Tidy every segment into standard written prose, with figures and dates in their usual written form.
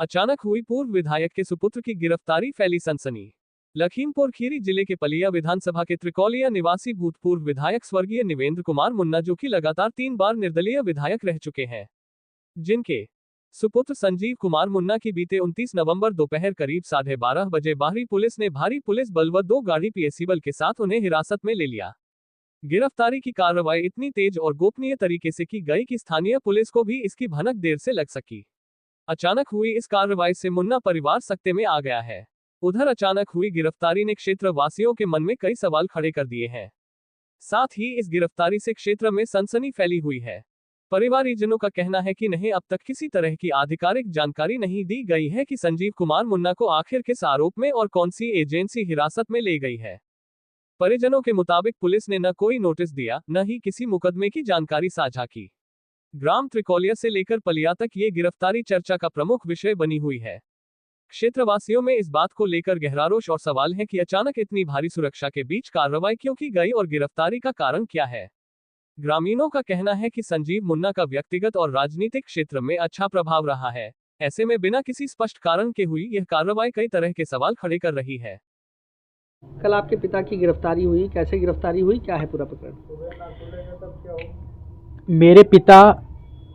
अचानक हुई पूर्व विधायक के सुपुत्र की गिरफ्तारी, फैली सनसनी। लखीमपुर खीरी जिले के पलिया विधानसभा के त्रिकोलिया निवासी भूतपूर्व विधायक स्वर्गीय निवेंद्र कुमार मुन्ना, जो कि लगातार 3 बार निर्दलीय विधायक रह चुके हैं, जिनके सुपुत्र संजीव कुमार मुन्ना की बीते 29 नवंबर दोपहर करीब 12:30 बजे बाहरी पुलिस ने भारी पुलिस बल व 2 गाड़ी पीएसी बल के साथ उन्हें हिरासत में ले लिया। गिरफ्तारी की कार्रवाई इतनी तेज और गोपनीय तरीके से की गई कि स्थानीय पुलिस को भी इसकी भनक देर से लग सकी। अचानक हुई इस कार्रवाई से मुन्ना परिवार सकते में आ गया है। उधर अचानक हुई गिरफ्तारी ने क्षेत्र वासियों के मन में कई सवाल खड़े कर दिए हैं। साथ ही इस गिरफ्तारी से क्षेत्र में सनसनी फैली हुई है। परिवारजनों का कहना है कि नहीं, अब तक किसी तरह की आधिकारिक जानकारी नहीं दी गई है कि संजीव कुमार मुन्ना को आखिर किस आरोप में और कौन सी एजेंसी हिरासत में ले गई है। परिजनों के मुताबिक पुलिस ने न कोई नोटिस दिया, न ही किसी मुकदमे की जानकारी साझा की। ग्राम त्रिकोलिया से लेकर पलिया तक ये गिरफ्तारी चर्चा का प्रमुख विषय बनी हुई है। क्षेत्रवासियों में इस बात को लेकर गहरा रोष और सवाल है कि अचानक इतनी भारी सुरक्षा के बीच कार्रवाई क्यों की गई और गिरफ्तारी का कारण क्या है। ग्रामीणों का कहना है कि संजीव मुन्ना का व्यक्तिगत और राजनीतिक क्षेत्र में अच्छा प्रभाव रहा है। ऐसे में बिना किसी स्पष्ट कारण के हुई यह कार्रवाई कई तरह के सवाल खड़े कर रही है। कल आपके पिता की गिरफ्तारी हुई, कैसे गिरफ्तारी हुई, क्या है पूरा प्रकरण? मेरे पिता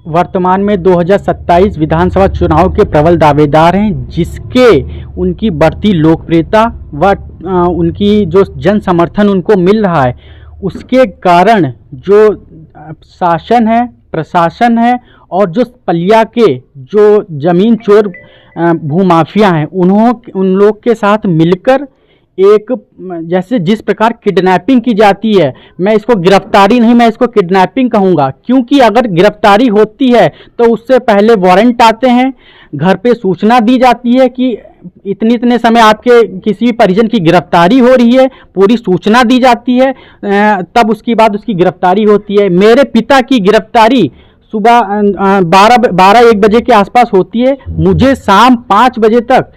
वर्तमान में 2027 विधानसभा चुनाव के प्रबल दावेदार हैं, जिसके उनकी बढ़ती लोकप्रियता व उनकी जो जन समर्थन उनको मिल रहा है, उसके कारण जो शासन है, प्रशासन है और जो पलिया के जो जमीन चोर भूमाफिया हैं, उन लोग के साथ मिलकर एक जैसे जिस प्रकार किडनैपिंग की जाती है, मैं इसको गिरफ्तारी नहीं, मैं इसको किडनैपिंग कहूँगा, क्योंकि अगर गिरफ्तारी होती है तो उससे पहले वारंट आते हैं, घर पे सूचना दी जाती है कि इतने समय आपके किसी भी परिजन की गिरफ्तारी हो रही है, पूरी सूचना दी जाती है, तब उसके बाद उसकी गिरफ्तारी होती है। मेरे पिता की गिरफ्तारी सुबह 12-1 बजे के आसपास होती है। मुझे शाम 5 बजे तक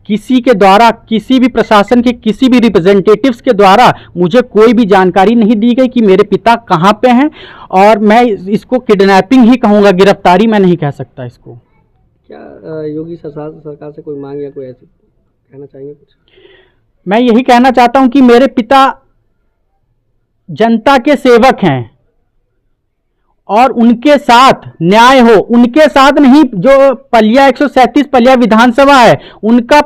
किसी के द्वारा, किसी भी प्रशासन के किसी भी रिप्रेजेंटेटिव्स के द्वारा मुझे कोई भी जानकारी नहीं दी गई कि मेरे पिता कहाँ पे हैं, और मैं इसको किडनैपिंग ही कहूँगा, गिरफ्तारी मैं नहीं कह सकता इसको। क्या योगी सरकार से कोई मांग या कोई ऐसी कहना चाहेंगे कुछ? मैं यही कहना चाहता हूँ कि मेरे पिता जनता के सेवक हैं और उनके साथ न्याय हो, उनके साथ नहीं, जो पलिया 137 पलिया विधानसभा है, उनका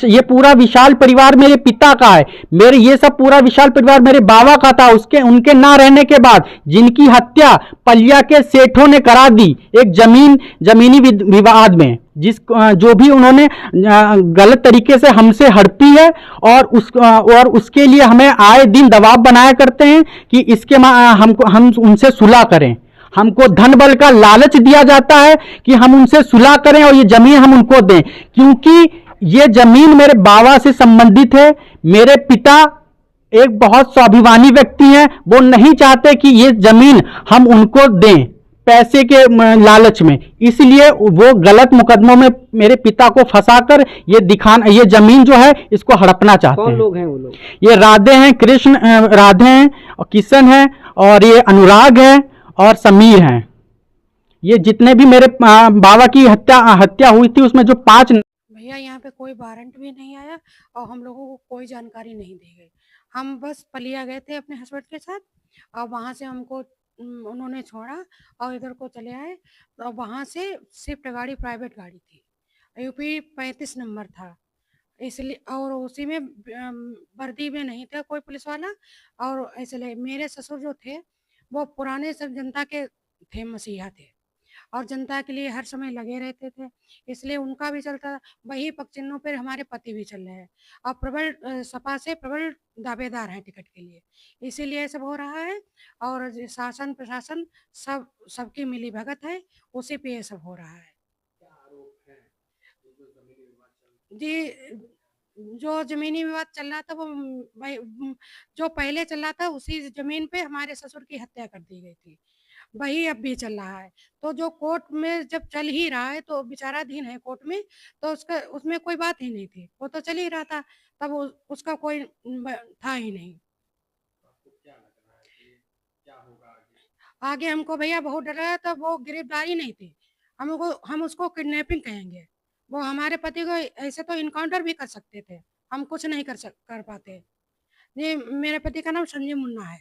ये पूरा विशाल परिवार मेरे पिता का है। मेरे ये सब पूरा विशाल परिवार मेरे बाबा का था। उनके ना रहने के बाद जिनकी हत्या पलिया के सेठों ने करा दी एक जमीनी विवाद में, जो भी उन्होंने गलत तरीके से हमसे हड़पी है, और उसके लिए हमें आए दिन दबाव बनाया करते हैं कि हम उनसे सुलह करें। हमको धन बल का लालच दिया जाता है कि हम उनसे सुलह करें और ये जमीन हम उनको दें, क्योंकि ये जमीन मेरे बाबा से संबंधित है। मेरे पिता एक बहुत स्वाभिमानी व्यक्ति हैं, वो नहीं चाहते कि ये जमीन हम उनको दें पैसे के लालच में, इसलिए वो गलत मुकदमों में मेरे पिता को फंसाकर ये जमीन जो है इसको हड़पना चाहते हैं। कौन लोग हैं वो लोग? ये राधे हैं, राधे हैं और किशन हैं, और ये अनुराग हैं और समीर हैं। ये जितने भी मेरे बाबा की हत्या हुई थी उसमें जो 5 भैया, यहाँ पे कोई वारंट भी नहीं आया और हम लोगों को कोई जानकारी नहीं दी गई। हम बस पलिया गए थे अपने हस्बैंड के साथ, और वहाँ से हमको उन्होंने छोड़ा और इधर को चले आए। और वहाँ से स्विफ्ट गाड़ी, प्राइवेट गाड़ी थी, यूपी 35 नंबर था, इसलिए, और उसी में वर्दी में नहीं था कोई पुलिस वाला। और इसलिए मेरे ससुर जो थे वो पुराने सब जनता के थे, मसीहा थे, और जनता के लिए हर समय लगे रहते थे, इसलिए उनका भी चलता था। वही पक्षिणों पर हमारे पति भी चल रहे हैं और प्रबल सपा से प्रबल दावेदार हैं टिकट के लिए, इसीलिए सब हो रहा है। और शासन प्रशासन सबकी मिली भगत है, उसी पे ये सब हो रहा है। जी, जो जमीनी विवाद चल रहा था वो जो पहले चल रहा था, उसी जमीन पे हमारे ससुर की हत्या कर दी गई थी, वही अब भी चल रहा है। तो जो कोर्ट में जब चल ही रहा है तो विचाराधीन है कोर्ट में, तो उसमें कोई बात ही नहीं थी, वो तो चल ही रहा था, तब उसका कोई था ही नहीं। आगे हमको भैया बहुत डर रहा है, तो वो गिरफ्तारी नहीं थी, हम उसको किडनैपिंग कहेंगे। वो हमारे पति को ऐसे तो इनकाउंटर भी कर सकते थे, हम कुछ नहीं कर पाते। ये मेरे पति का नाम संजीव मुन्ना है।